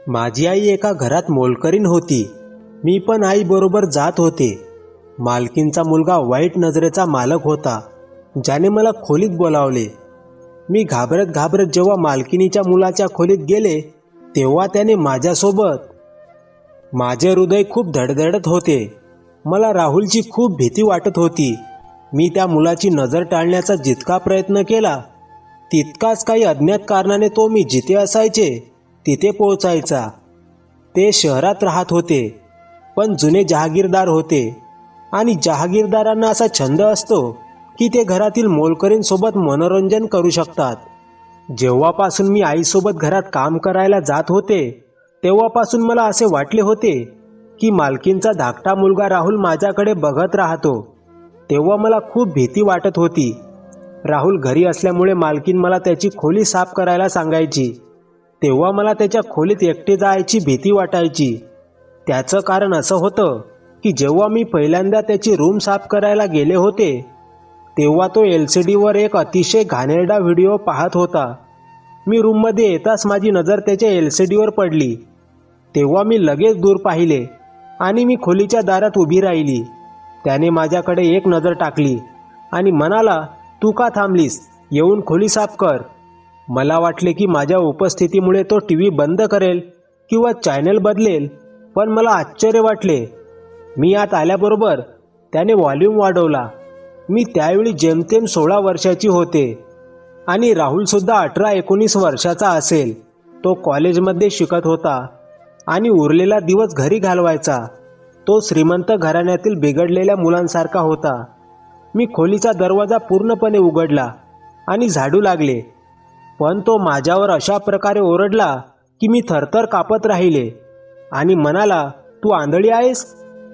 माझी आई एका घरात मोलकरीण होती. मी पण आई बरोबर जात होते. मालकींचा मुलगा वाईट नजरेचा मालक होता, ज्याने मला खोलीत बोलावले. मी घाबरत घाबरत जेव्हा मालकिनीच्या मुलाच्या खोलीत गेले, तेव्हा त्याने माझ्यासोबत. माझे हृदय खूप धडधडत होते. मला राहुलची खूप भीती वाटत होती. मी त्या मुलाची नजर टाळण्याचा जितका प्रयत्न केला, तितकाच काही अज्ञात कारणाने तो मी जिथे असायचे तिथे पोहोचायचा. ते शहरात राहत होते, पण जुने जहागीरदार होते. आणि जहागीरदारांना असा छंद असतो की ते घरातील मोलकरीणसोबत मनोरंजन करू शकतात. जेव्हापासून मी आईसोबत घरात काम करायला जात होते, तेव्हापासून मला असे वाटले होते की मालकींचा धाकटा मुलगा राहुल माझ्याकडे बघत राहतो. तेव्हा मला खूप भीती वाटत होती. राहुल घरी असल्यामुळे मालकीन मला त्याची खोली साफ करायला सांगायची. तेव्हा मला त्याच्या खोलीत एकटे जायची भीती वाटायची. त्याचं कारण असं होतं की जेव्हा मी पहिल्यांदा त्याची रूम साफ करायला गेले होते, तेव्हा तो LCDवर एक अतिशय घाणेरडा व्हिडिओ पाहत होता. मी रूममध्ये येताच माझी नजर त्याच्या LCDवर पडली. तेव्हा मी लगेच दूर पाहिले आणि मी खोलीच्या दारात उभी राहिली. त्याने माझ्याकडे एक नजर टाकली आणि म्हणाला, "तू का थांबलीस? येऊन खोली साफ कर." मला वाटले की माझ्या उपस्थितीमुळे तो TV बंद करेल किंवा चॅनल बदलेल, पण मला आश्चर्य वाटले. मी आत आल्याबरोबर त्याने व्हॉल्यूम वाढवला. मी त्यावेळी जेमतेम 16 वर्षाची होते आणि राहुलसुद्धा 18-19 वर्षाचा असेल. तो कॉलेजमध्ये शिकत होता आणि उरलेला दिवस घरी घालवायचा. तो श्रीमंत घराण्यातील बिघडलेल्या मुलांसारखा होता. मी खोलीचा दरवाजा पूर्णपणे उघडला आणि झाडू लागले, पण तो माझ्यावर अशा प्रकारे ओरडला की मी थरथर कापत राहिले आणि म्हणाला, "तू आंधळी आहेस?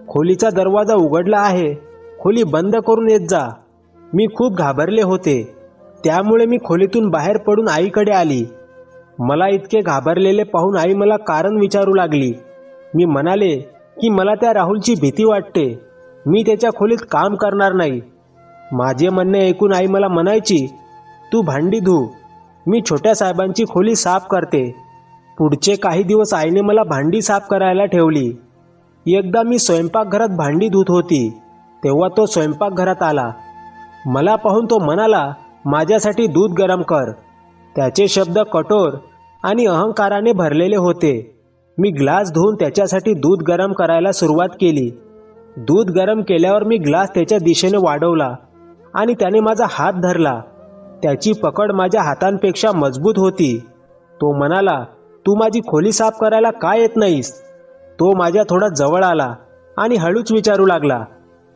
खोलीचा दरवाजा उघडला आहे, खोली बंद करून येत जा." मी खूप घाबरले होते. त्यामुळे मी खोलीतून बाहेर पडून आईकडे आली. मला इतके घाबरलेले पाहून आई मला कारण विचारू लागली. मी म्हणाले की मला त्या राहुलची भीती वाटते. मी त्याच्या खोलीत काम करणार नाही. माझे म्हणणे ऐकून आई मला म्हणायची, "तू भांडी धु, मी छोट्या साहेबांची खोली साफ करते." पुढचे काही दिवस आईने मला भांडी साफ करायला ठेवली. एकदा मी स्वयंपाकघरात भांडी धुत होती, तेव्हा तो स्वयंपाकघरात आला. मला पाहून तो म्हणाला, "माझ्यासाठी दूध गरम कर." त्याचे शब्द कठोर आणि अहंकाराने भरलेले होते. मी ग्लास धुवून त्याच्यासाठी दूध गरम करायला सुरुवात केली. दूध गरम केल्यावर मी ग्लास त्याच्या दिशेने वाढवला आणि त्याने माझा हात धरला. त्याची पकड माझ्या हातांपेक्षा मजबूत होती. तो म्हणाला, "तू माझी खोली साफ करायला का येत नाहीस?" तो माझ्या थोडा जवळ आला आणि हळूच विचारू लागला.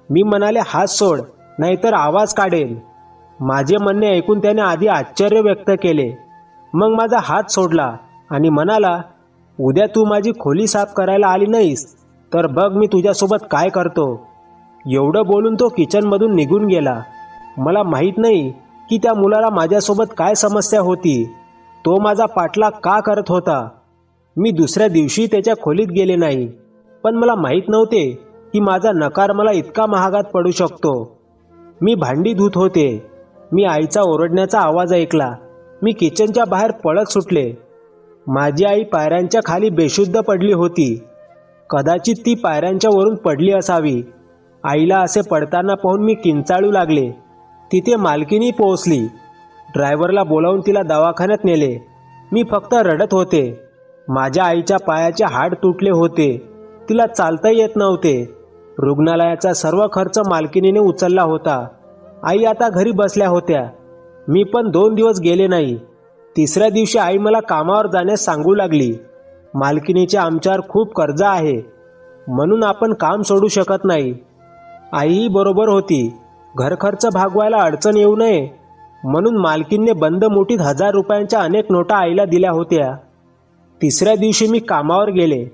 मी म्हणाले, "हात सोड, नाहीतर आवाज काढेल." माझे म्हणणे ऐकून त्याने आधी आश्चर्य व्यक्त केले, मग माझा हात सोडला आणि म्हणाला, "उद्या तू माझी खोली साफ करायला आली नाहीस तर बघ मी तुझ्यासोबत काय करतो." एवढं बोलून तो किचनमधून निघून गेला. मला माहीत नाही की त्या मुलाला माझ्यासोबत काय समस्या होती. तो माझा पाठलाग का करत होता. मी दुसऱ्या दिवशी त्याच्या खोलीत गेले नाही, पण मला माहीत नव्हते की माझा नकार मला इतका महागात पडू शकतो. मी भांडी धुत होते. मी आईचा ओरडण्याचा आवाज ऐकला. मी किचनच्या बाहेर पळत सुटले. माझी आई पायऱ्यांच्या खाली बेशुद्ध पडली होती. कदाचित ती पायऱ्यांच्या वरून पडली असावी. आईला असे पडताना पाहून मी किंचाळू लागले. तिथे मालकीनी पोहोचली. ड्रायव्हरला बोलावून तिला दवाखान्यात नेले. मी फक्त रडत होते. माझ्या आईच्या पायाचे हाड तुटले होते. तिला चालता येत नव्हते. रुग्णालयाचा सर्व खर्च मालकिनीने उचलला होता. आई आता घरी बसल्या होत्या. मी पण 2 दिवस गेले नाही. तिसऱ्या दिवशी आई मला कामावर जाण्यास सांगू लागली. मालकिनीचे आमच्यावर खूप कर्ज आहे, म्हणून आपण काम सोडू शकत नाही. आईही बरोबर होती. घरखर्च भागवायला अडचण येऊ नये म्हणून मालकीनने बंद मुठीत 1000 रुपयांच्या अनेक नोटा आईला दिल्या होत्या. तिसऱ्या दिवशी मी कामावर गेले.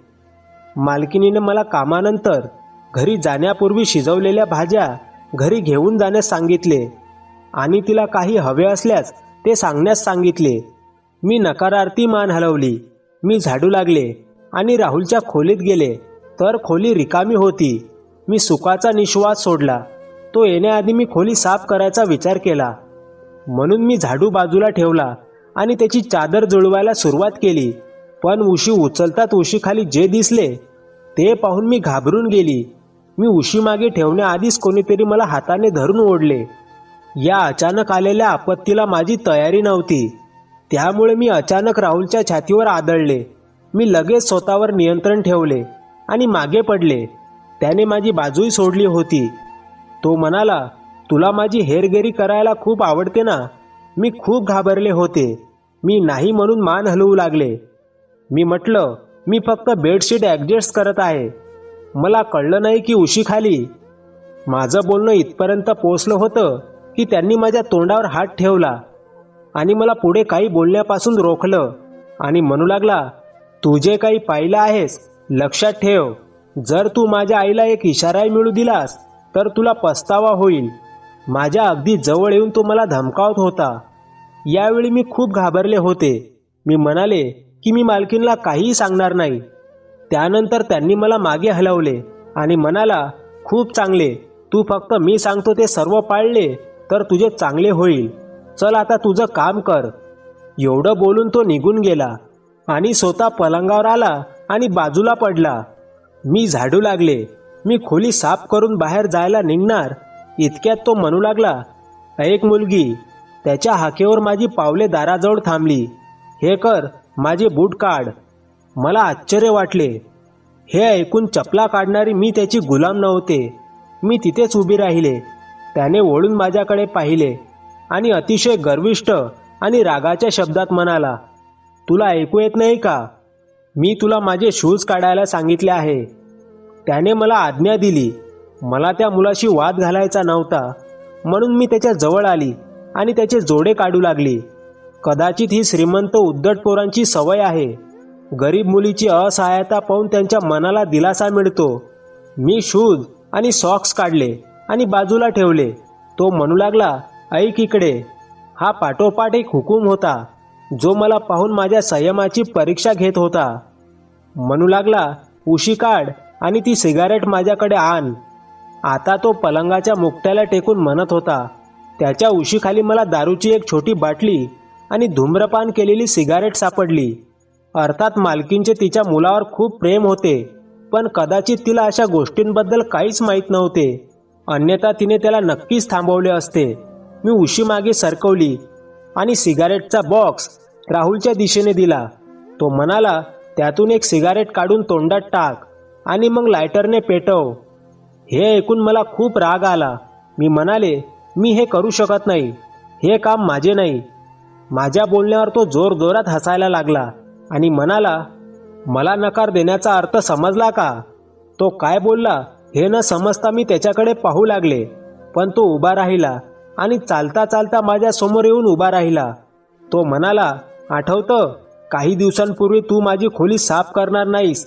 मालकिनीने मला कामानंतर घरी जाण्यापूर्वी शिजवलेल्या भाज्या घरी घेऊन जाण्यास सांगितले आणि तिला काही हवे असल्यास ते सांगण्यास सांगितले. मी नकारार्थी मान हलवली. मी झाडू लागले आणि राहुलच्या खोलीत गेले तर खोली रिकामी होती. मी सुखाचा निश्वास सोडला. तो येण्याआधी मी खोली साफ करायचा विचार केला, म्हणून मी झाडू बाजूला ठेवला आणि त्याची चादर जुळवायला सुरुवात केली. पण उशी उचलतात उशीखाली जे दिसले ते पाहून मी घाबरून गेली. मी उशी मागे ठेवण्याआधीच कोणीतरी मला हाताने धरून ओढले. या अचानक आलेल्या आपत्तीला माझी तयारी नव्हती, त्यामुळे मी अचानक राहुलच्या छातीवर आदळले. मी लगेच स्वतःवर नियंत्रण ठेवले आणि मागे पडले. त्याने माझी बाजूही सोडली होती. तो म्हणाला, तुला माझी हेरगिरी करायला खूप आवडते ना? मी खूप घाबरले होते. मी नाही म्हणून मान हलवू लागले. मी म्हटलं, मी फक्त बेडशीट ॲडजस्ट करत आहे. मला कळलं नाही की उशीखाली. माझं बोलणं इथपर्यंत पोचलं होतं की त्यांनी माझ्या तोंडावर हात ठेवला आणि मला पुढे काही बोलण्यापासून रोखलं आणि म्हणू लागला, तू जे काही पाहिलं आहेस लक्षात ठेव. जर तू माझ्या आईला एक इशाराही मिळू दिलास तर तुला पस्तावा होईल. माझ्या अगदी जवळ येऊन तो मला धमकावत होता. यावेळी मी खूप घाबरले होते. मी म्हणाले की मी मालकीणला काहीही सांगणार नाही. त्यानंतर त्यांनी मला मागे हलवले आणि म्हणाला, खूप चांगले, तू फक्त मी सांगतो ते सर्व पाळले तर तुझे चांगले होईल. चल आता तुझं काम कर. एवढं बोलून तो निघून गेला आणि स्वतः पलंगावर आला आणि बाजूला पडला. मी झाडू लागले. मी खोली साफ करून बाहेर जायला निघणार इतक्यात तो म्हणू लागला, ऐक मुलगी. त्याच्या हाकेवर माझी पावले दाराजवळ थांबली. हे कर, माझे बूट काढ. मला आश्चर्य वाटले. हे ऐकून चपला काढणारी मी त्याची गुलाम नव्हते. मी तिथेच उभी राहिले. त्याने वळून माझ्याकडे पाहिले आणि अतिशय गर्विष्ठ आणि रागाच्या शब्दात म्हणाला, तुला ऐकू येत नाही का? मी तुला माझे शूज काढायला सांगितले आहे. त्याने मला आज्ञा दिली. मला त्या मुलाशी वाद घालायचा नव्हता म्हणून मी त्याच्या जवळ आली आणि त्याचे जोडे काढू लागली. कदाचित ही श्रीमंत उद्धट पोरांची सवय आहे. गरीब मुलीची असहायता पाहून त्यांच्या मनाला दिलासा मिळतो. मी शूज आणि सॉक्स काढले आणि बाजूला ठेवले. तो म्हणू लागला, ऐक इकडे. हा पाठोपाठ एक हुकूम होता जो मला पाहून माझ्या संयमाची परीक्षा घेत होता. म्हणू लागला, उशी काढ आणि ती सिगारेट माझ्याकडे आण. आता तो पलंगाच्या मुकट्याला टेकून म्हणत होता. त्याच्या उशीखाली मला दारूची एक छोटी बाटली आणि धूम्रपान केलेली सिगारेट सापडली. अर्थात मालकींचे तिच्या मुलावर खूप प्रेम होते, पण कदाचित तिला अशा गोष्टींबद्दल काहीच माहीत नव्हते. अन्यथा तिने त्याला नक्कीच थांबवले असते. मी उशी मागे सरकवली आणि सिगारेटचा बॉक्स राहुलच्या दिशेने दिला. तो म्हणाला, त्यातून एक सिगारेट काढून तोंडात टाक आणि मग लायटरने पेटव. हे ऐकून मला खूप राग आला. मी म्हणाले, मी हे करू शकत नाही. हे काम माझे नाही. माझ्या बोलण्यावर तो जोरजोरात हसायला लागला आणि म्हणाला, मला नकार देण्याचा अर्थ समजला का? तो काय बोलला हे न समजता मी त्याच्याकडे पाहू लागले, पण तो उभा राहिला आणि चालता चालता माझ्या समोर येऊन उभा राहिला. तो म्हणाला, आठवतं, काही दिवसांपूर्वी तू माझी खोली साफ करणार नाहीस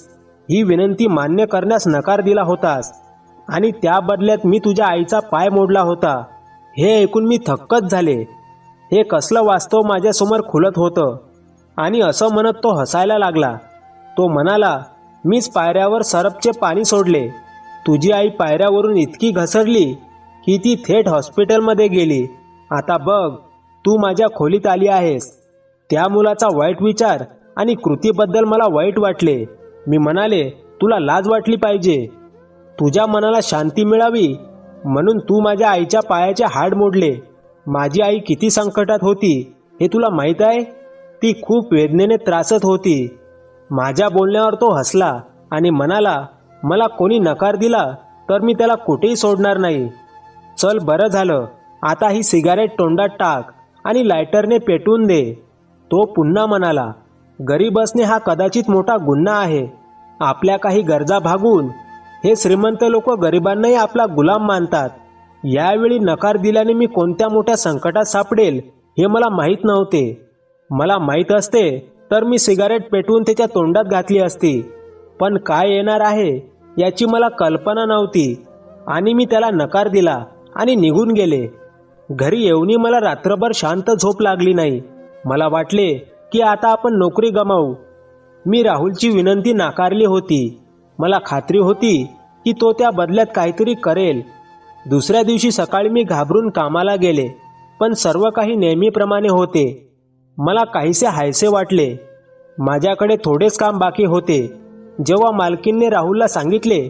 ही विनंती मान्य करण्यास नकार दिला होतास आणि त्या बदल्यात मी तुझ्या आईचा पाय मोडला होता. हे ऐकून मी थक्कच झाले. हे कसलं वास्तव माझ्यासमोर खुलत होतं. आणि असं म्हणत तो हसायला लागला. तो म्हणाला, मीच पायऱ्यावर सरपचे पाणी सोडले. तुझी आई पायऱ्यावरून इतकी घसरली की ती थेट हॉस्पिटलमध्ये गेली. आता बघ, तू माझ्या खोलीत आली आहेस. त्या मुलाचा वाईट विचार आणि कृतीबद्दल मला वाईट वाटले. मी म्हणाले, तुला लाज वाटली पाहिजे. तुझ्या मनाला शांती मिळावी म्हणून तू माझ्या आईच्या पायाचे हाड मोडले. माझी आई किती संकटात होती हे तुला माहीत आहे. ती खूप वेदनेने त्रासत होती. माझ्या बोलण्यावर तो हसला आणि म्हणाला, मला कोणी नकार दिला तर मी त्याला कुठेही सोडणार नाही. चल, बरं झालं. आता ही सिगारेट तोंडात टाक आणि लायटरने पेटवून दे. तो पुन्हा म्हणाला, गरीब असणे हा कदाचित मोठा गुन्हा आहे. आपल्या काही गरजा भागून हे श्रीमंत लोक गरिबांनाही आपला गुलाम मानतात. यावेळी नकार दिल्याने मी कोणत्या मोठ्या संकटात सापडेल हे मला माहीत नव्हते. मला माहीत असते तर मी सिगारेट पेटवून त्याच्या तोंडात घातली असती, पण काय येणार आहे याची मला कल्पना नव्हती आणि मी त्याला नकार दिला आणि निघून गेले. घरी येऊनही मला रात्रभर शांत झोप लागली नाही. मला वाटले की आता आपण नोकरी गमावू. मी राहुलची विनंती नाकारली होती. मला खात्री होती की तो त्या बदल्यात काहीतरी करेल. दुसऱ्या दिवशी सकाळी मी घाबरून कामाला गेले, पण सर्व काही नेहमीप्रमाणे होते. मला काहीसे हायसे वाटले. माझ्याकडे थोडेच काम बाकी होते. जेव्हा मालकीनने राहुलला सांगितले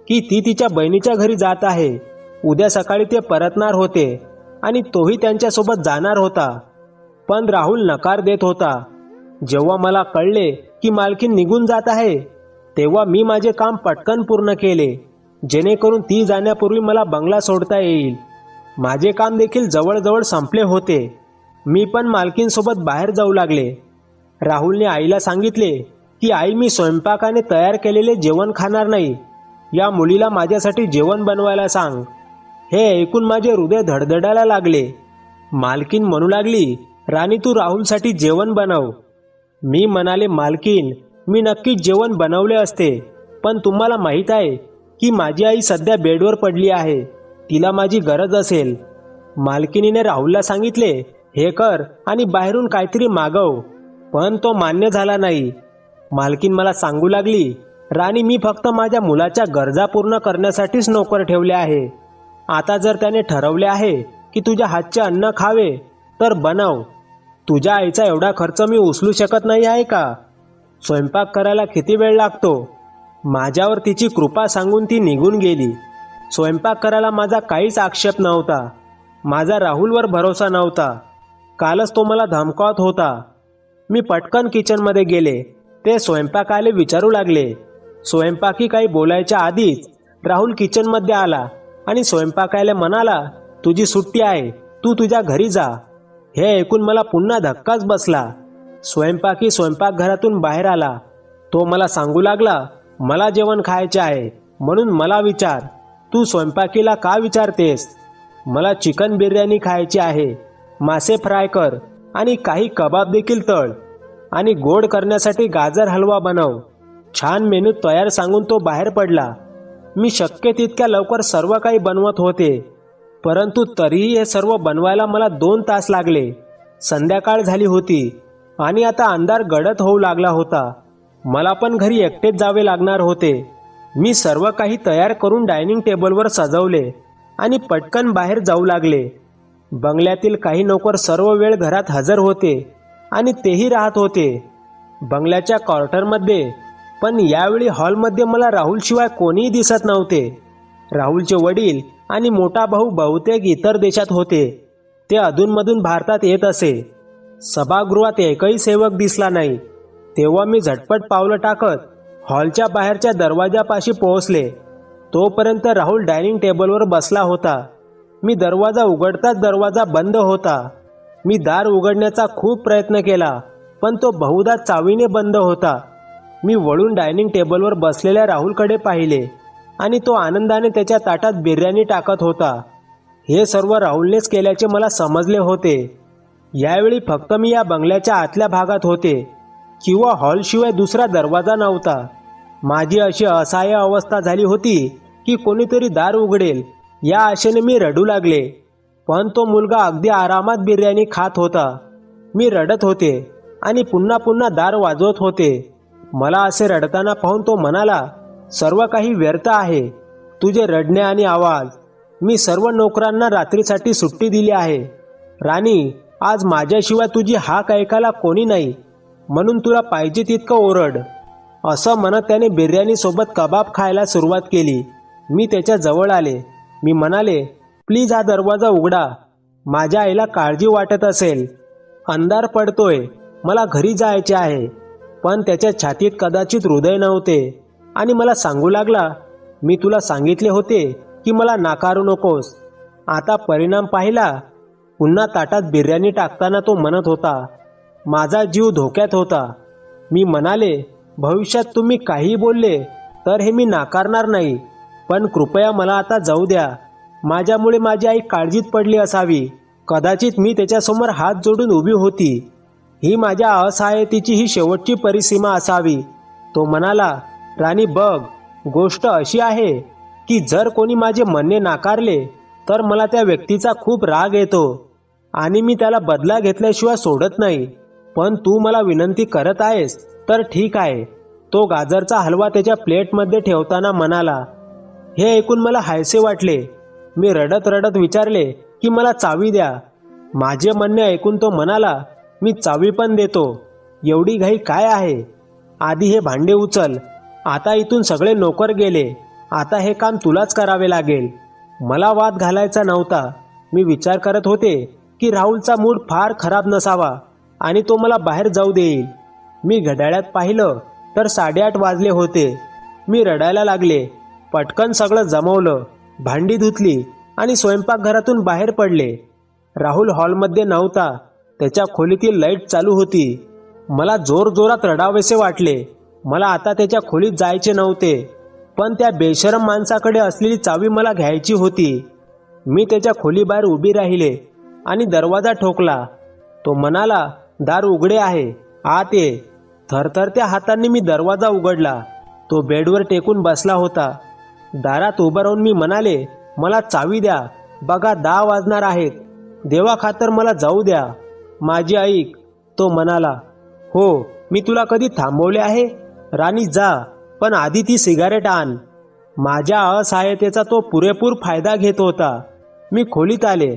की ती तिच्या बहिणीच्या घरी जात आहे, उद्या सकाळी ते परतणार होते आणि तोही त्यांच्यासोबत जाणार होता, पण राहुल नकार देत होता. जेव्हा मला कळले की मालकीन निघून जात आहे, तेव्हा मी माझे काम पटकन पूर्ण केले, जेणेकरून ती जाण्यापूर्वी मला बंगला सोडता येईल. माझे काम देखील जवळजवळ संपले होते. मी पण मालकीनसोबत बाहेर जाऊ लागले. राहुलने आईला सांगितले की आई, मी स्वयंपाकाने तयार केलेले जेवण खाणार नाही. या मुलीला माझ्यासाठी जेवण बनवायला सांग. हे ऐकून माझे हृदय धडधडायला लागले. मालकीन म्हणू लागली, राणी, तू राहुलसाठी जेवण बनव. मी म्हणाले, मालकीन, मी नक्कीच जेवण बनवले असते, पण तुम्हाला माहीत आहे की माझी आई सध्या बेडवर पडली आहे. तिला माझी गरज असेल. मालकिनीने राहुलला सांगितले, हे कर आणि बाहेरून काहीतरी मागव, पण तो मान्य झाला नाही. मालकीन मला सांगू लागली, राणी, मी फक्त माझ्या मुलाच्या गरजा पूर्ण करण्यासाठीच नोकर ठेवले आहे. आता जर त्याने ठरवले आहे की तुझ्या हातचे अन्न खावे, तर बनव. तुझ्या आईचा एवढा खर्च मी उचलू शकत नाही आहे का? स्वयंपाक करायला किती वेळ लागतो? माझ्यावर तिची कृपा सांगून ती निघून गेली. स्वयंपाक करायला माझा काहीच आक्षेप नव्हता. माझा राहुलवर भरोसा नव्हता. कालच तो मला धमकावत होता. मी पटकन किचनमध्ये गेले. ते स्वयंपाकाला विचारू लागले. स्वयंपाकी काही बोलायच्या आधीच राहुल किचनमध्ये आला आणि स्वयंपाकाला म्हणाला, तुझी सुट्टी आहे, तू तुझ्या घरी जा. हे ऐकून मला पुन्हा धक्काच बसला. स्वयंपाकी स्वयंपाकघरातून बाहेर आला. तो मला सांगू लागला, मला जेवण खायचे आहे, म्हणून मला विचार. तू स्वयंपाकीला का विचारतेस? मला चिकन बिर्याणी खायची आहे. मासे फ्राय कर आणि काही कबाब देखील तळ आणि गोड करण्यासाठी गाजर हलवा बनव. छान मेनू तयार सांगून तो बाहेर पडला. मी शक्य तितक्या लवकर सर्व काही बनवत होते, परंतु तरीही हे सर्व बनवायला मला 2 तास लागले. संध्याकाळ झाली होती आणि आता अंधार गडद होऊ लागला होता. मला पण घरी एकटेच जावे लागणार होते. मी सर्व काही तयार करून डायनिंग टेबलवर सजवले आणि पटकन बाहेर जाऊ लागले. बंगल्यातील काही नोकर सर्व वेळ घरात हजर होते आणि तेही राहत होते बंगल्याच्या क्वार्टरमध्ये. पण यावेळी हॉलमध्ये मला राहुलशिवाय कोणीही दिसत नव्हते. राहुलचे वडील आणि मोठा भाऊ बहुतेक इतर देशात होते. ते अधूनमधून भारतात येत असे. सभागृहात एकही सेवक दिसला नाही. तेव्हा मी झटपट पावलं टाकत हॉलच्या बाहेरच्या दरवाजापाशी पोहोचले. तोपर्यंत राहुल डायनिंग टेबलवर बसला होता. मी दरवाजा उघडताच दरवाजा बंद होता. मी दार उघडण्याचा खूप प्रयत्न केला, पण तो बहुधा चावीने बंद होता. मी वळून डायनिंग टेबलवर बसलेल्या राहुलकडे पाहिले आणि तो आनंदाने त्याच्या ताटात बिर्याणी टाकत होता. हे सर्व राहुलनेच केल्याचे मला समजले होते. यावेळी फक्त मी या बंगल्याच्या आतल्या भागात होते किंवा हॉलशिवाय दुसरा दरवाजा नव्हता. माझी अशी असहाय्य अवस्था झाली होती की कोणीतरी दार उघडेल या आशेने मी रडू लागले. पण तो मुलगा अगदी आरामात बिर्याणी खात होता. मी रडत होते आणि पुन्हा पुन्हा दार वाजवत होते. मला असे रडताना पाहून तो म्हणाला, सर्व काही व्यर्थ आहे, तुझे रडणे आणि आवाज. मी सर्व नोकरांना रात्रीसाठी सुट्टी दिली आहे. राणी, आज माझ्याशिवाय तुझी हाक ऐकायला कोणी नाही, म्हणून तुला पाहिजे तितकं ओरड. असं म्हणत त्याने बिर्याणीसोबत कबाब खायला सुरुवात केली. मी त्याच्या जवळ आले. मी म्हणाले, प्लीज हा दरवाजा उघडा. माझ्या आईला काळजी वाटत असेल. अंधार पडतोय, मला घरी जायचे आहे. पण त्याच्या छातीत कदाचित हृदय नव्हते आणि मला सांगू लागला, मी तुला सांगितले होते की मला नाकारू नकोस. आता परिणाम पाहिला. पुन्हा ताटात बिर्याणी टाकताना तो म्हणत होता, माझा जीव धोक्यात होता. मी म्हणाले, भविष्यात तुम्ही काहीही बोलले तर हे मी नाकारणार नाही, पण कृपया मला आता जाऊ द्या. माझ्यामुळे माझी आई काळजीत पडली असावी. कदाचित मी त्याच्यासमोर हात जोडून उभी होती. ही माझ्या असहायतेची ही शेवटची परिसीमा असावी. तो म्हणाला, राणी बघ, गोष्ट अशी आहे की जर कोणी माझे म्हणणे नाकारले तर मला त्या व्यक्तीचा खूप राग येतो आणि मी त्याला बदला घेतल्याशिवाय सोडत नाही. पण तू मला विनंती करत आहेस तर ठीक आहे. तो गाजरचा हलवा त्याच्या प्लेटमध्ये ठेवताना म्हणाला. हे ऐकून मला हायसे वाटले. मी रडत रडत विचारले की मला चावी द्या. माझे म्हणणे ऐकून तो म्हणाला, मी चावी पण देतो. एवढी घाई काय आहे? आधी हे भांडे उचल. आता इथून सगळे नोकर गेले. आता हे काम तुलाच करावे लागेल. मला वाद घालायचा नव्हता. मी विचार करत होते की राहुलचा मूड फार खराब नसावा आणि तो मला बाहेर जाऊ देईल. मी घड्याळात पाहिलं तर 8:30 वाजले होते. मी रडायला लागले. पटकन सगळं जमवलं, भांडी धुतली आणि स्वयंपाकघरातून बाहेर पडले. राहुल हॉलमध्ये नव्हता. त्याच्या खोलीतील लाईट चालू होती. मला जोरजोरात रडावेसे वाटले. मला आता त्याच्या खोलीत जायचे नव्हते, पण त्या बेशरम माणसाकडे असलेली चावी मला घ्यायची होती. मी त्याच्या खोलीबाहेर उभी राहिले आणि दरवाजा ठोकला. तो म्हणाला, दार उघडे आहे, आत ये. थरथरत्या हातांनी मी दरवाजा उघडला. तो बेडवर टेकून बसला होता. दारात उभं राहून मी म्हणाले, मला चावी द्या. बघा 10 वाजणार आहेत. देवाखातर मला जाऊ द्या. माझी ऐक. तो म्हणाला, हो, मी तुला कधी थांबवले आहे? राणी जा, पण आधी ती सिगारेट आण. माझ्या असहाय्यतेचा तो पुरेपूर फायदा घेत होता. मी खोलीत आले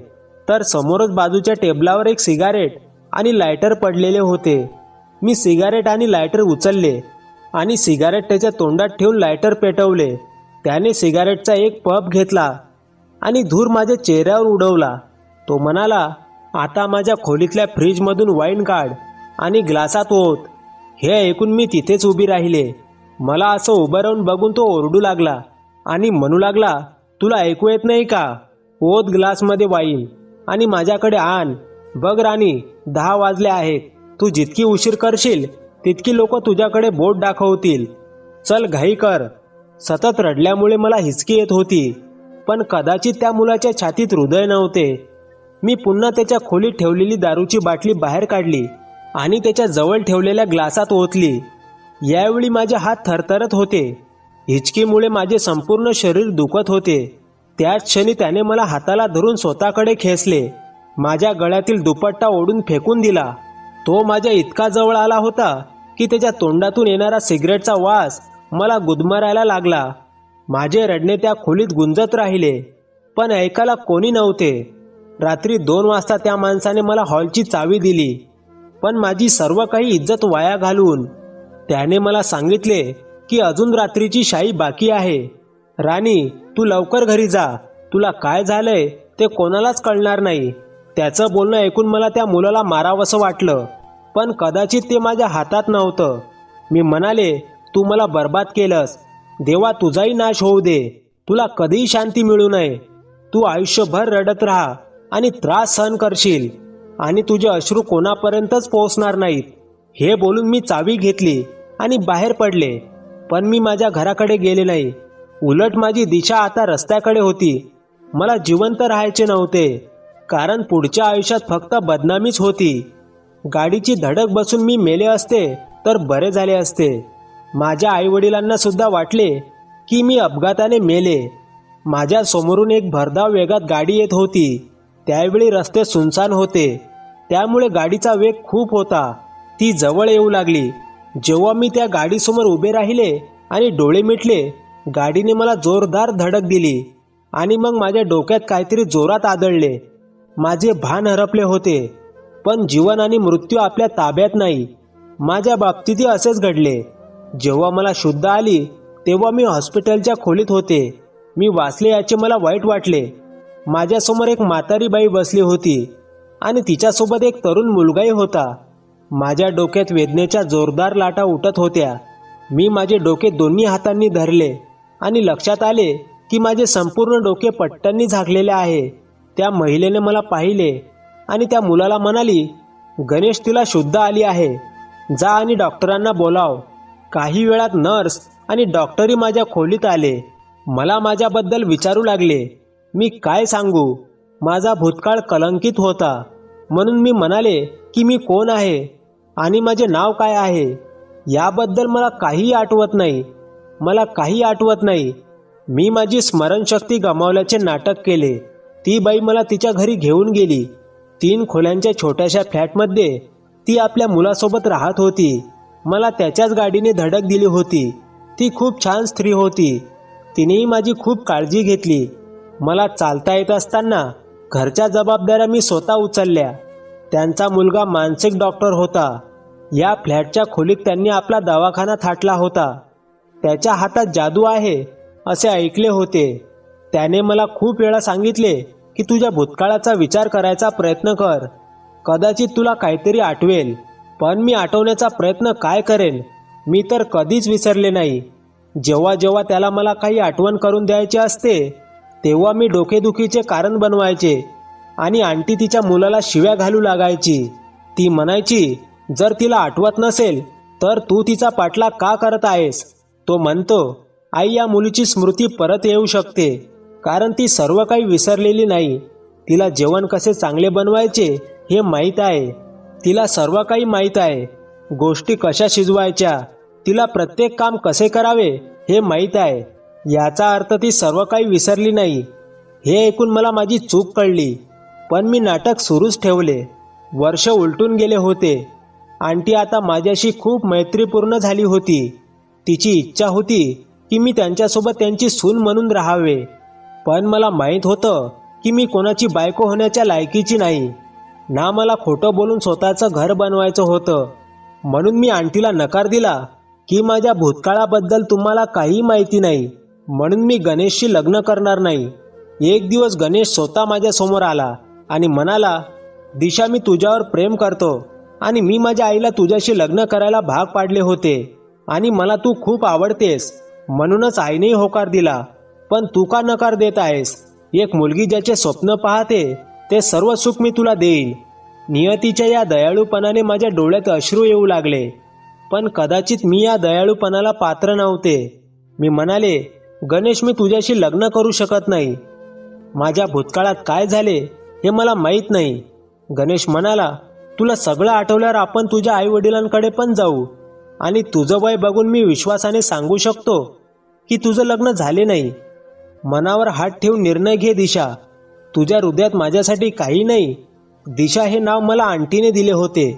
तर समोरच बाजूच्या टेबलावर एक सिगारेट आणि लायटर पडलेले होते. मी सिगारेट आणि लायटर उचलले आणि सिगारेट त्याच्या तोंडात ठेवून लायटर पेटवले. त्याने सिगारेटचा एक पफ घेतला आणि धूर माझ्या चेहऱ्यावर उडवला. तो म्हणाला, आता माझ्या खोलीतल्या फ्रीजमधून वाईन काढ आणि ग्लासात ओत. हे ऐकून मी तिथेच उभी राहिले. मला असं उभं राहून बघून तो ओरडू लागला आणि म्हणू लागला, तुला ऐकू येत नाही का? ओत ग्लासमध्ये वाईन आणि माझ्याकडे आण. बघ राणी, 10 वाजले आहेत. तू जितकी उशीर करशील तितकी लोक तुझ्याकडे बोट दाखवतील. चल, घाई कर. सतत रडल्यामुळे मला हिचकी येत होती, पण कदाचित त्या मुलाच्या छातीत हृदय नव्हते. मी पुन्हा त्याच्या खोलीत ठेवलेली दारूची बाटली बाहेर काढली आणि त्याच्या जवळ ठेवलेल्या ग्लासात ओतली. यावेळी माझे हात थरथरत होते. हिचकीमुळे माझे संपूर्ण शरीर दुखत होते. त्याच क्षणी त्याने मला हाताला धरून स्वतःकडे खेचले. माझ्या गळ्यातील दुपट्टा ओढून फेकून दिला. तो माझ्या इतका जवळ आला होता की त्याच्या तोंडातून येणारा सिगरेटचा वास मला गुदमरायला लागला. माझे रडणे त्या खोलीत गुंजत राहिले, पण ऐकायला कोणी नव्हते. रात्री 2 वाजता त्या माणसाने मला हॉलची चावी दिली, पण माझी सर्व काही इज्जत वाया घालून त्याने मला सांगितले की अजून रात्रीची शाई बाकी आहे. राणी, तू लवकर घरी जा. तुला काय झालंय ते कोणालाच कळणार नाही. त्याचं बोलणं ऐकून मला त्या मुलाला मारावंसं वाटलं, पण कदाचित ते माझ्या हातात नव्हतं. मी म्हणाले, तू मला बर्बाद केलंस. देवा तुझाही नाश होऊ दे. तुला कधीही शांती मिळू नये. तू आयुष्यभर रडत राहा आणि त्रास सहन करशील आणि तुझे अश्रू कोणापर्यंतच पोहोचणार नाहीत. हे बोलून मी चावी घेतली आणि बाहेर पडले, पण मी माझ्या घराकडे गेले नाही. उलट माझी दिशा आता रस्त्याकडे होती. मला जिवंत राहायचे नव्हते, कारण पुढच्या आयुष्यात फक्त बदनामीच होती. गाडीची धडक बसून मी मेले असते तर बरे झाले असते. माझ्या आईवडिलांना सुद्धा वाटले की मी अपघाताने मेले. माझ्या समोरून एक भरधाव वेगात गाडी येत होती. त्यावेळी रस्ते सुनसान होते, त्यामुळे गाडीचा वेग खूप होता. ती जवळ येऊ लागली. जेव्हा मी त्या गाडीसमोर उभे राहिले आणि डोळे मिटले, गाडीने मला जोरदार धडक दिली आणि मग माझ्या डोक्यात काहीतरी जोरात आदळले. माझे भान हरपले होते, पण जीवन आणि मृत्यू आपल्या ताब्यात नाही. माझ्या बाबतीतही असेच घडले. जेव्हा मला शुद्ध आली तेव्हा मी हॉस्पिटलच्या खोलीत होते. मी वाचले याचे मला वाईट वाटले. माझ्यासमोर एक म्हातारी बाई बसली होती आणि तिच्यासोबत एक तरुण मुलगाही होता. माझ्या डोक्यात वेदनेच्या जोरदार लाटा उठत होत्या. मी माझे डोके दोन्ही हातांनी धरले आणि लक्षात आले की माझे संपूर्ण डोके पट्ट्यांनी झाकलेले आहे. त्या महिलेने मला पाहिले आणि त्या मुलाला म्हणाली, गणेश, तिला शुद्ध आली आहे. जा आणि डॉक्टरांना बोलाव. काही वेळात नर्स आणि डॉक्टरही माझ्या खोलीत आले. मला माझ्याबद्दल विचारू लागले. मी काय सांगू? माझा भूतकाळ कलंकित होता. म्हणून मी म्हणाले की मी कोण आहे आणि माझे नाव काय आहे. याबद्दल मला काही आठवत नाही. मला काही आठवत नाही. मी माझी स्मरणशक्ती गमावल्याचे नाटक केले. ती बाई मला तिच्या घरी घेऊन गेली. 3 खोल्यांच्या छोट्याशा फ्लॅटमध्ये ती आपल्या मुलासोबत राहत होती. मला त्याच्याच गाडीने धडक दिली होती. ती खूप छान स्त्री होती. तिनेही माझी खूप काळजी घेतली. मला चालता येत असताना घरच्या जबाबदाऱ्या मी स्वतः उचलल्या. त्यांचा मुलगा मानसिक डॉक्टर होता. या फ्लॅटच्या खोलीत त्यांनी आपला दवाखाना थाटला होता. त्याच्या हातात जादू आहे असे ऐकले होते. त्याने मला खूप वेळा सांगितले की तुझ्या भूतकाळाचा विचार करायचा प्रयत्न कर, कदाचित तुला काहीतरी आठवेल. पण मी आठवण्याचा प्रयत्न काय करेन, मी तर कधीच विसरले नाही. जेव्हा जेव्हा त्याला मला काही आठवण करून द्यायचे असते तेव्हा मी डोकेदुखीचे कारण बनवायचे आणि आंटी तिच्या मुलाला शिव्या घालू लागायची. ती म्हणायची, जर तिला आठवत नसेल तर तू तिचा पाठलाग का करत आहेस? तो म्हणतो, आई, या मुलीची स्मृती परत येऊ शकते कारण ती सर्व काही विसरलेली नाही. तिला जेवण कसे चांगले बनवायचे हे माहीत आहे. तिला सर्व काही माहीत आहे. गोष्टी कशा शिजवायच्या, तिला प्रत्येक काम कसे करावे हे माहीत आहे. याचा अर्थ ती सर्व काही विसरली नाही. हे ऐकून मला माझी चूक कळली. पण मी नाटक सुरूच ठेवले. वर्ष उलटून गेले होते. आंटी आता माझ्याशी खूप मैत्रीपूर्ण झाली होती. तिची इच्छा होती की मी त्यांच्यासोबत त्यांची सून म्हणून राहावे. पण मला माहीत होतं की मी कोणाची बायको होण्याच्या लायकीची नाही ना. मला खोटं बोलून स्वतःचं घर बनवायचं होतं. म्हणून मी आंटीला नकार दिला की माझ्या भूतकाळाबद्दल तुम्हाला काही माहिती नाही, म्हणून मी गणेशशी लग्न करणार नाही. एक दिवस गणेश स्वतः माझ्यासमोर आला आणि म्हणाला, दिशा, मी तुझ्यावर प्रेम करतो आणि मी माझ्या आईला तुझ्याशी लग्न करायला भाग पाडले होते आणि मला तू खूप आवडतेस, म्हणूनच आईनेही होकार दिला. पण तू का नकार देत आहेस? एक मुलगी ज्याचे स्वप्न पाहते ते सर्व सुख मी तुला देईन. नियतीच्या या दयाळूपणाने माझ्या डोळ्यात अश्रू येऊ लागले. पण कदाचित मी या दयाळूपणाला पात्र नव्हते. मी म्हणाले, गणेश, मी तुझ्याशी लग्न करू शकत नाही. माझ्या भूतकाळात काय झाले हे मला माहीत नाही. गणेश म्हणाला, तुला सगळं आठवल्यावर आपण तुझ्या आईवडिलांकडे पण जाऊ आणि तुझं वय बघून मी विश्वासाने सांगू शकतो की तुझं लग्न झाले नाही. मनावर हात ठेवून निर्णय घे दिशा. तुझ्या हृदयात माझ्यासाठी काही नाही. दिशा हे नाव मला आंटीने दिले होते.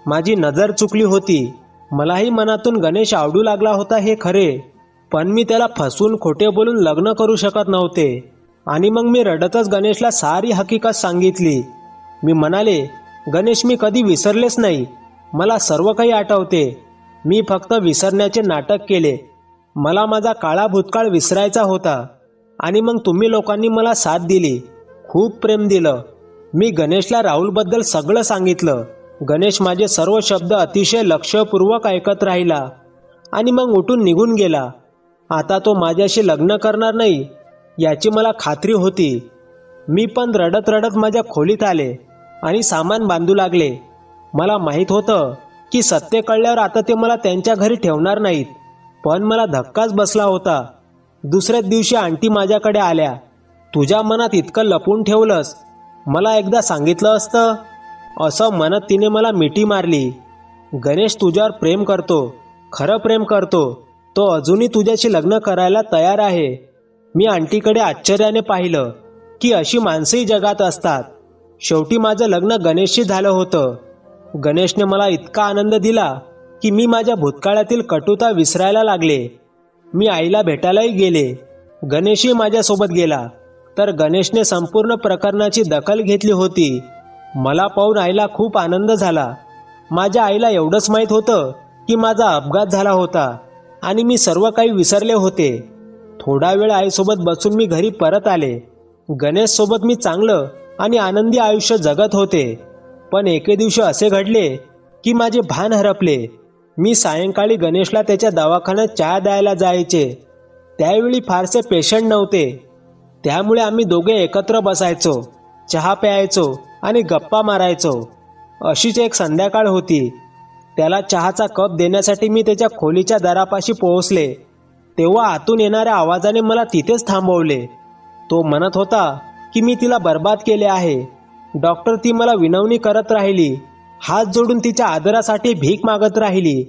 माझी नजर चुकली होती. मलाही मनातून गणेश आवडू लागला होता हे खरे, पण मी त्याला फसवून खोटे बोलून लग्न करू शकत नव्हते. आणि मग मी रडतच गणेशला सारी हकीकत सांगितली. मी म्हणाले, गणेश, मी कधी विसरलेच नाही. मला सर्व काही आठवते. मी फक्त विसरण्याचे नाटक केले. मला माझा काळा भूतकाळ विसरायचा होता. आणि मग तुम्ही लोकांनी मला साथ दिली, खूप प्रेम दिलं. मी गणेशला राहुलबद्दल सगळं सांगितलं. गणेश माझे सर्व शब्द अतिशय लक्षपूर्वक ऐकत राहिला आणि मग उठून निघून गेला. आता तो माझ्याशी लग्न करणार नाही याची मला खात्री होती. मी पण रडत रडत माझ्या खोलीत आले आणि सामान बांधू लागले. मला माहीत होतं की सत्य कळल्यावर आता ते मला त्यांच्या घरी ठेवणार नाहीत. पण मला धक्काच बसला होता. दुसऱ्याच दिवशी आंटी माझ्याकडे आल्या. तुझ्या मनात इतकं लपून ठेवलंस, मला एकदा सांगितलं असतं, असं म्हणत तिने मला मिठी मारली. गणेश तुझ्यावर प्रेम करतो, खरं प्रेम करतो. तो अजूनही तुझ्याशी लग्न करायला तयार आहे. मी आंटीकडे आश्चर्याने पाहिलं की अशी माणसंही जगात असतात. शेवटी माझं लग्न गणेशशी झालं होतं. गणेशने मला इतका आनंद दिला की मी माझ्या भूतकाळातील कटुता विसरायला लागले. मी आईला भेटायलाही गेले. गणेशही माझ्यासोबत गेला. तर गणेशने संपूर्ण प्रकरणाची दखल घेतली होती. मला पाहून आईला खूप आनंद झाला. माझ्या आईला एवढंच माहीत होतं की माझा अपघात झाला होता आणि मी सर्व काही विसरले होते. थोडा वेळ आईसोबत बसून मी घरी परत आले. गणेशसोबत मी चांगलं आणि आनंदी आयुष्य जगत होते. पण एके दिवशी असे घडले की माझे भान हरपले. मी सायंकाळी गणेशला त्याच्या दवाखान्यात चहा द्यायला जायचे. त्यावेळी फारसे पेशंट नव्हते, त्यामुळे आम्ही दोघे एकत्र बसायचो, चहा प्यायचो आणि गप्पा मारायचो. अशीच एक संध्याकाळ होती. त्याला चहाचा कप देण्यासाठी मी त्याच्या खोलीच्या दारापाशी पोहोचले तेव्हा आतून येणाऱ्या आवाजाने मला तिथेच थांबवले. तो म्हणत होता की मी तिला बर्बाद केले आहे. डॉक्टर, ती मला विनवणी करत राहिली. हात जोडून तिच्या आदरासाठी भीक मागत राहिली.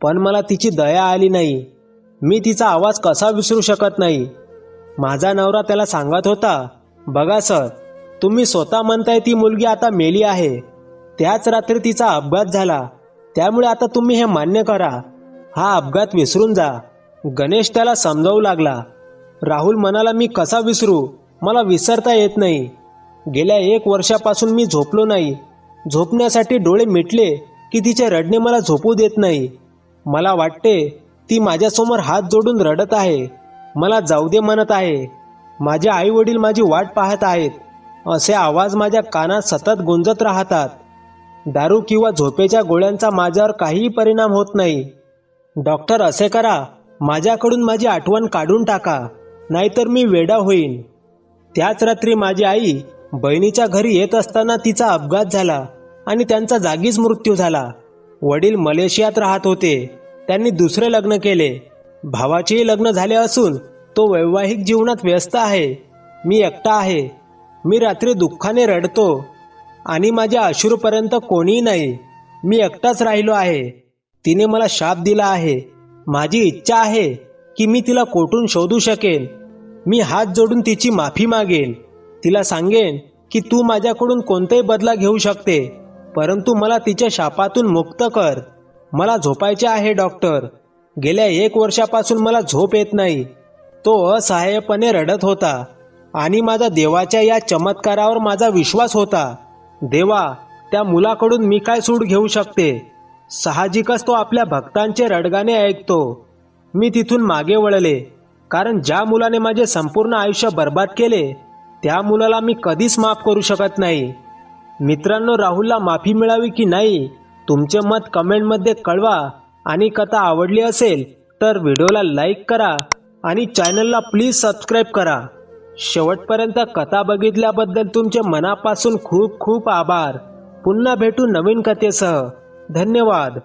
पण मला तिची दया आली नाही. मी तिचा आवाज कसा विसरू शकत नाही. माझा नवरा त्याला सांगत होता, बघा सर, तुम्ही स्वतः म्हणताय ती मुलगी आता मेली आहे. त्याच रात्री तिचा अपघात झाला. त्यामुळे आता तुम्ही हे मान्य करा. हा अपघात विसरून जा. गणेश त्याला समजावू लागला. राहुल म्हणाला, मी कसा विसरू? मला विसरता येत नाही. गेल्या 1 वर्षापासून मी झोपलो नाही. झोपण्यासाठी डोळे मिटले की तिचे रडणे मला झोपू देत नाही. मला वाटते ती माझ्यासमोर हात जोडून रडत आहे, मला जाऊ दे म्हणत आहे. माझे आई वडील माझी वाट पाहत आहेत, असे आवाज माझ्या कानात सतत गुंजत राहतात. दारू किंवा झोपेच्या गोळ्यांचा माझ्यावर काहीही परिणाम होत नाही. डॉक्टर, असे करा, माझ्याकडून माझी आठवण काढून टाका, नाहीतर मी वेडा होईन. त्याच रात्री माझी आई बहिणीच्या घरी येत असताना तिचा अपघात झाला आणि त्यांचा जागीच मृत्यू झाला. वडील मलेशियात राहत होते. त्यांनी दुसरे लग्न केले. भावाचेही लग्न झाले असून तो वैवाहिक जीवनात व्यस्त आहे. मी एकटा आहे. मी रात्री दुःखाने रडतो आणि माझ्या अश्रूपर्यंत कोणीही नाही. मी एकटाच राहिलो आहे. तिने मला शाप दिला आहे. माझी इच्छा आहे की मी तिला कोठून शोधू शकेन. मी हात जोडून तिची माफी मागेन. तिला सांगेन की तू माझ्याकडून कोणताही बदला घेऊ शकते, परंतु मला तिच्या शापातून मुक्त कर. मला झोपायचे आहे डॉक्टर. गेल्या 1 वर्षापासून मला झोप येत नाही. तो असहाय्यपणे रडत होता आणि माझा देवाच्या या चमत्कारावर माझा विश्वास होता. देवा, त्या मुलाकडून मी काय सूड घेऊ शकते? साहजिकच तो आपल्या भक्तांचे रडगाणे ऐकतो. मी तिथून मागे वळले, कारण ज्या मुलाने माझे संपूर्ण आयुष्य बर्बाद केले त्या मुलाला मी कधीच माफ करू शकत नाही. मित्रांनो, राहुलला माफी मिळावी की नाही, तुमचे मत कमेंटमध्ये कळवा. आणि कथा आवडली असेल तर व्हिडिओला लाईक करा आणि चॅनलला प्लीज सबस्क्राईब करा. शेवटपर्यंत कथा बघितल्याबद्दल तुमचे मनापासून खूप खूप आभार. पुन्हा भेटू नवीन कथेसह. धन्यवाद.